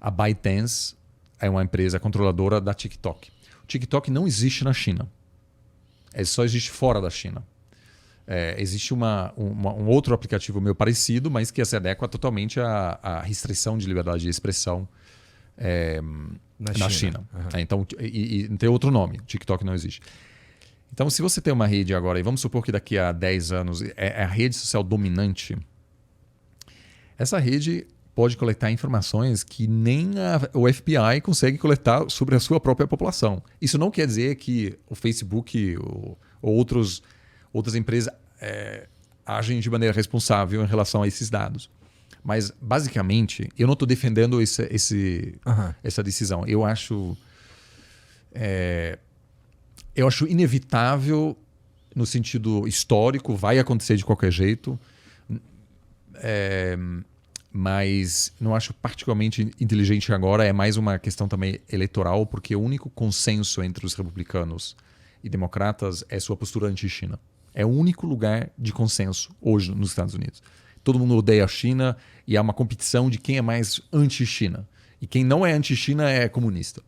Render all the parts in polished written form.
A ByteDance é uma empresa controladora da TikTok. O TikTok não existe na China. Ele só existe fora da China. Existe um outro aplicativo meio parecido, mas que se adequa totalmente à restrição de liberdade de expressão na China. Uhum. Então, e tem outro nome. O TikTok não existe. Então, se você tem uma rede agora, e vamos supor que daqui a 10 anos é a rede social dominante, essa rede pode coletar informações que nem o FBI consegue coletar sobre a sua própria população. Isso não quer dizer que o Facebook ou outras empresas agem de maneira responsável em relação a esses dados. Mas, basicamente, eu não estou defendendo essa decisão. Eu acho inevitável no sentido histórico, vai acontecer de qualquer jeito. Mas não acho particularmente inteligente agora. É mais uma questão também eleitoral, porque o único consenso entre os republicanos e democratas é sua postura anti-China. É o único lugar de consenso hoje nos Estados Unidos. Todo mundo odeia a China e há uma competição de quem é mais anti-China. E quem não é anti-China é comunista.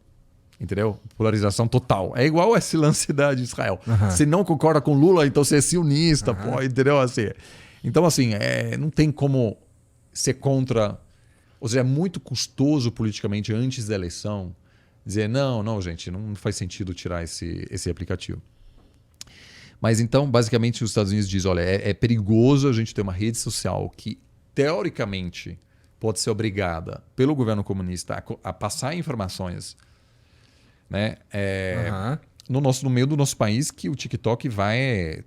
Entendeu? Polarização total. É igual esse lance de Israel. Uhum. Você não concorda com Lula, então você é sionista. Pô, entendeu? Assim, então, assim, não tem como ser contra... Ou seja, é muito custoso politicamente antes da eleição dizer, não, gente, não faz sentido tirar esse aplicativo. Mas então, basicamente, os Estados Unidos dizem, olha, é perigoso a gente ter uma rede social que, teoricamente, pode ser obrigada pelo governo comunista a passar informações, né? No meio do nosso país, que o TikTok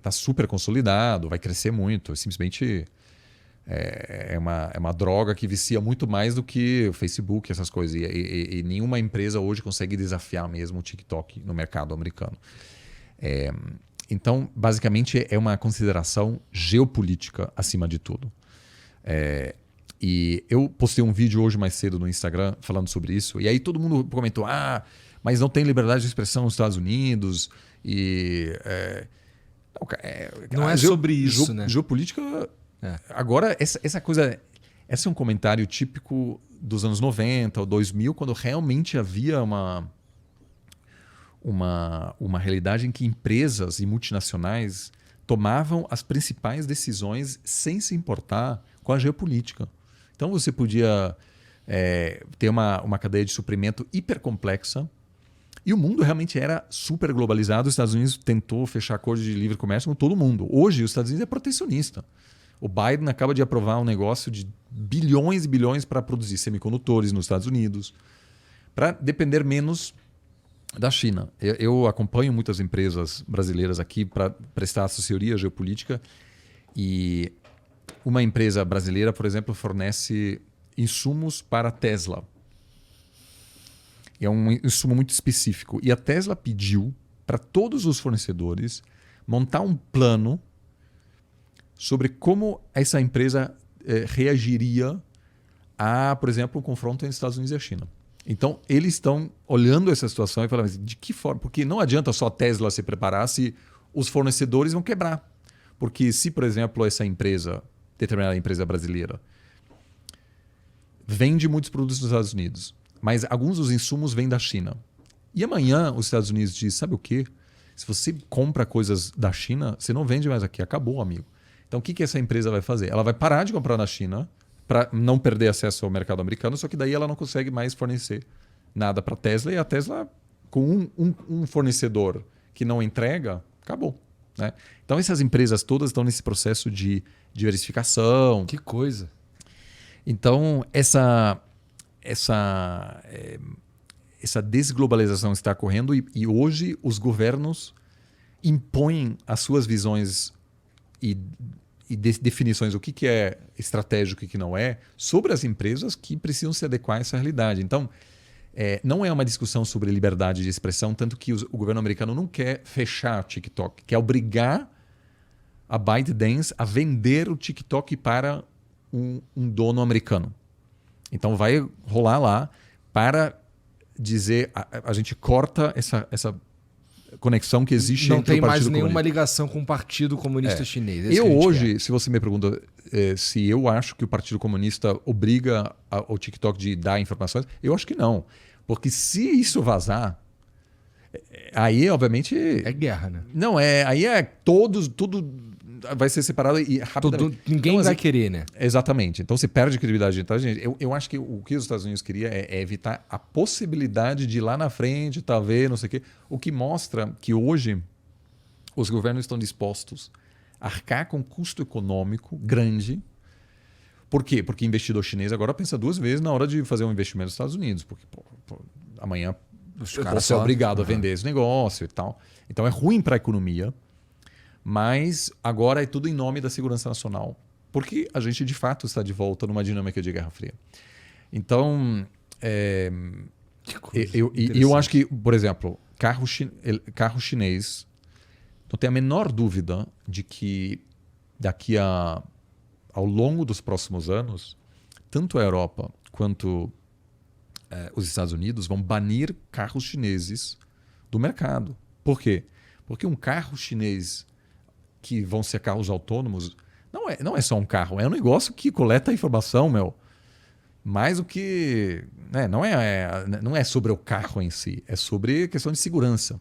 tá super consolidado, vai crescer muito. Simplesmente é uma droga que vicia muito mais do que o Facebook, essas coisas. E nenhuma empresa hoje consegue desafiar mesmo o TikTok no mercado americano. Então, basicamente, é uma consideração geopolítica acima de tudo. E eu postei um vídeo hoje mais cedo no Instagram falando sobre isso. E aí todo mundo comentou, mas não tem liberdade de expressão nos Estados Unidos. Não é sobre isso, né? Geopolítica... Agora, essa coisa... Esse é um comentário típico dos anos 90 ou 2000, quando realmente havia uma realidade em que empresas e multinacionais tomavam as principais decisões sem se importar com a geopolítica. Então você podia ter uma cadeia de suprimento hipercomplexa e o mundo realmente era super globalizado. Os Estados Unidos tentou fechar acordo de livre comércio com todo mundo. Hoje, os Estados Unidos é protecionista. O Biden acaba de aprovar um negócio de bilhões e bilhões para produzir semicondutores nos Estados Unidos, para depender menos da China. Eu acompanho muitas empresas brasileiras aqui para prestar assessoria geopolítica e uma empresa brasileira, por exemplo, fornece insumos para a Tesla. É um insumo muito específico. E a Tesla pediu para todos os fornecedores montar um plano sobre como essa empresa reagiria a, por exemplo, um confronto entre os Estados Unidos e a China. Então, eles estão olhando essa situação e falando, de que forma? Porque não adianta só a Tesla se preparar se os fornecedores vão quebrar. Porque se, por exemplo, essa empresa, determinada empresa brasileira, vende muitos produtos nos Estados Unidos, mas alguns dos insumos vêm da China. E amanhã os Estados Unidos dizem, sabe o quê? Se você compra coisas da China, você não vende mais aqui, acabou, amigo. Então, o que essa empresa vai fazer? Ela vai parar de comprar na China para não perder acesso ao mercado americano, só que daí ela não consegue mais fornecer nada para a Tesla. E a Tesla, com um fornecedor que não entrega, acabou. Né? Então, essas empresas todas estão nesse processo de diversificação. Que coisa! Então, essa desglobalização está ocorrendo e hoje os governos impõem as suas visões e definições do que é estratégico e o que não é, sobre as empresas que precisam se adequar a essa realidade. Então, não é uma discussão sobre liberdade de expressão, tanto que o governo americano não quer fechar o TikTok, quer obrigar a ByteDance a vender o TikTok para um dono americano. Então, vai rolar lá para dizer, a gente corta conexão que existe não entre o Partido Comunista. Não tem mais nenhuma Comunista. ligação com o Partido Comunista Chinês. Eu hoje, se você me pergunta se eu acho que o Partido Comunista obriga o TikTok de dar informações, eu acho que não. Porque se isso vazar, aí obviamente... É guerra, né? Não, aí tudo vai ser separado e rapidamente. Ninguém vai querer, né? Exatamente. Então você perde credibilidade. Então, gente, eu acho que o que os Estados Unidos queria é evitar a possibilidade de ir lá na frente, talvez, não sei o quê. O que mostra que hoje os governos estão dispostos a arcar com custo econômico grande. Por quê? Porque investidor chinês agora pensa duas vezes na hora de fazer um investimento nos Estados Unidos. Porque amanhã você é obrigado a vender esse negócio e tal. Então é ruim para a economia. Mas agora é tudo em nome da segurança nacional. Porque a gente, de fato, está de volta numa dinâmica de Guerra Fria. Então, eu acho que, por exemplo, carro chinês, não tem a menor dúvida de que ao longo dos próximos anos, tanto a Europa quanto os Estados Unidos vão banir carros chineses do mercado. Por quê? Porque um carro chinês que vão ser carros autônomos, não é só um carro, é um negócio que coleta informação, mais do que... não é sobre o carro em si, é sobre questão de segurança.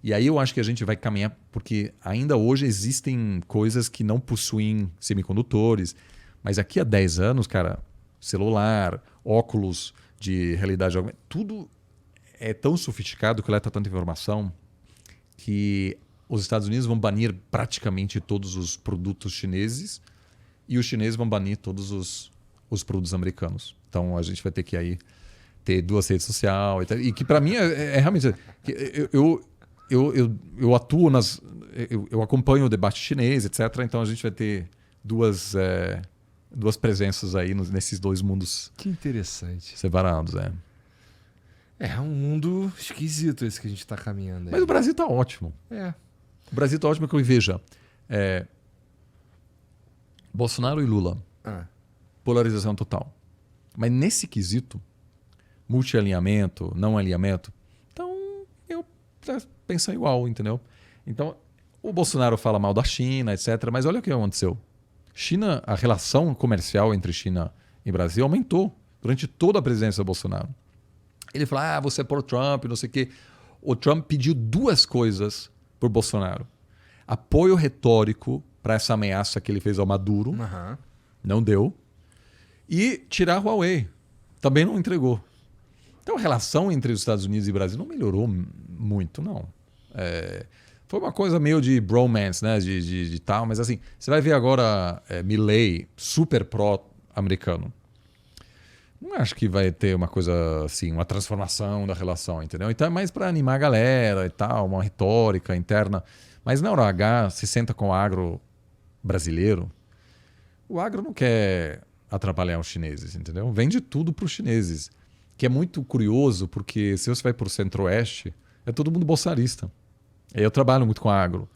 E aí eu acho que a gente vai caminhar, porque ainda hoje existem coisas que não possuem semicondutores, mas daqui a 10 anos, cara, celular, óculos de realidade aumentada, tudo é tão sofisticado, coleta tanta informação, que os Estados Unidos vão banir praticamente todos os produtos chineses e os chineses vão banir todos os produtos americanos. Então a gente vai ter que aí ter duas redes sociais e que para mim é realmente... Eu atuo eu acompanho o debate chinês, etc. Então a gente vai ter duas presenças aí nesses dois mundos. Que interessante. Separados, É um mundo esquisito esse que a gente está caminhando aí. Mas o Brasil está ótimo. O Brasil está ótimo, que eu veja. Bolsonaro e Lula. Polarização total. Mas nesse quesito, multialinhamento, não alinhamento, então eu penso igual, entendeu? Então, o Bolsonaro fala mal da China, etc. Mas olha o que aconteceu. A relação comercial entre China e Brasil aumentou durante toda a presidência do Bolsonaro. Ele fala, você é por Trump, não sei o quê. O Trump pediu duas coisas por Bolsonaro. Apoio retórico para essa ameaça que ele fez ao Maduro. Não deu. E tirar a Huawei. Também não entregou. Então a relação entre os Estados Unidos e Brasil não melhorou muito, não. Foi uma coisa meio de bromance, né? De tal, mas assim, você vai ver agora Milley, super pró-americano. Não acho que vai ter uma coisa assim, uma transformação da relação, entendeu? Então é mais para animar a galera e tal, uma retórica interna. Mas na hora H, se senta com o agro brasileiro, o agro não quer atrapalhar os chineses, entendeu? Vende tudo para os chineses. Que é muito curioso, porque se você vai para o centro-oeste, é todo mundo bolsonarista. Eu trabalho muito com agro.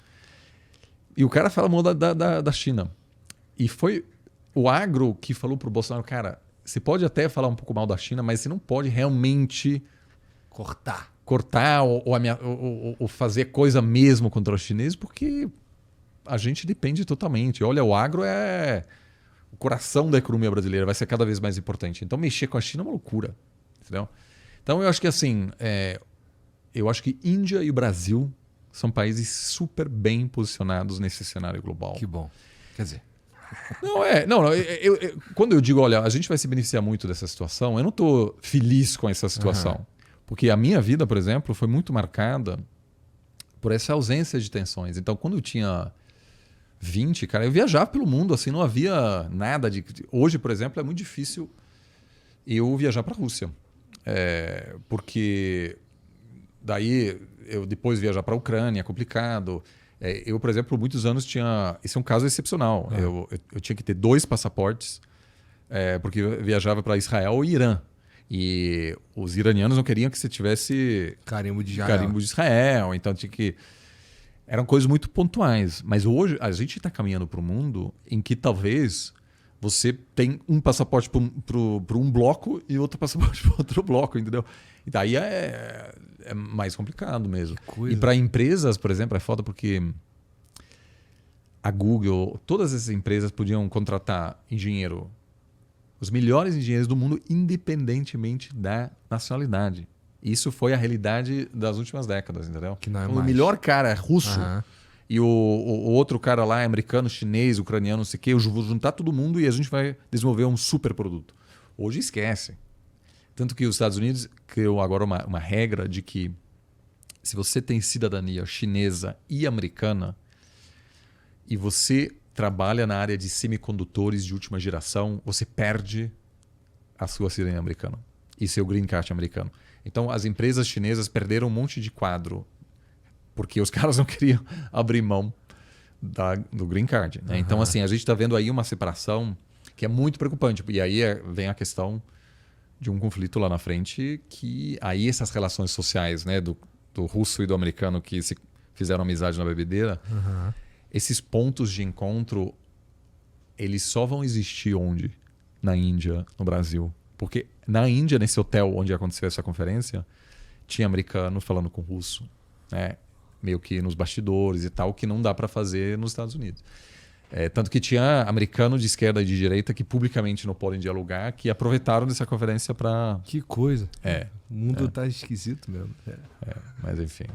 E o cara fala mal da China. E foi o agro que falou para o Bolsonaro, cara, você pode até falar um pouco mal da China, mas você não pode realmente cortar ou fazer coisa mesmo contra os chineses, porque a gente depende totalmente. Olha, o agro é o coração da economia brasileira, vai ser cada vez mais importante. Então mexer com a China é uma loucura. Entendeu? Então eu acho que assim, eu acho que Índia e o Brasil são países super bem posicionados nesse cenário global. Que bom. Quer dizer... Quando eu digo, olha, a gente vai se beneficiar muito dessa situação, eu não estou feliz com essa situação. Porque a minha vida, por exemplo, foi muito marcada por essa ausência de tensões. Então, quando eu tinha 20, cara, eu viajava pelo mundo, assim, não havia nada de... Hoje, por exemplo, é muito difícil eu viajar para a Rússia. Porque daí eu depois viajar para a Ucrânia é complicado. Eu, por exemplo, por muitos anos tinha... Esse é um caso excepcional. Eu tinha que ter 2 passaportes, porque eu viajava para Israel e Irã. E os iranianos não queriam que você tivesse carimbo de Israel. Então tinha que... Eram coisas muito pontuais. Mas hoje a gente está caminhando para um mundo em que talvez você tem um passaporte para um bloco e outro passaporte para outro bloco, entendeu? E daí é mais complicado mesmo. E para empresas, por exemplo, é foda porque a Google, todas essas empresas podiam contratar engenheiro, os melhores engenheiros do mundo, independentemente da nacionalidade. Isso foi a realidade das últimas décadas, entendeu? Que não é o mais. melhor cara é russo. Aham. E o outro cara lá é americano, chinês, ucraniano, não sei o quê. Eu vou juntar todo mundo e a gente vai desenvolver um super produto. Hoje esquece. Tanto que os Estados Unidos criou agora uma regra de que se você tem cidadania chinesa e americana e você trabalha na área de semicondutores de última geração, você perde a sua cidadania americana e seu green card americano. Então as empresas chinesas perderam um monte de quadro porque os caras não queriam abrir mão do green card. Né? Então, assim, a gente está vendo aí uma separação que é muito preocupante. E aí vem a questão de um conflito lá na frente que aí essas relações sociais, né, do russo e do americano que se fizeram amizade na bebedeira, esses pontos de encontro, eles só vão existir onde? Na Índia, no Brasil. Porque na Índia, nesse hotel onde aconteceu essa conferência, tinha americano falando com russo, né? Meio que nos bastidores e tal, que não dá para fazer nos Estados Unidos. Tanto que tinha americano de esquerda e de direita que publicamente não podem dialogar, que aproveitaram dessa conferência para... Que coisa. O mundo tá esquisito mesmo. Mas enfim...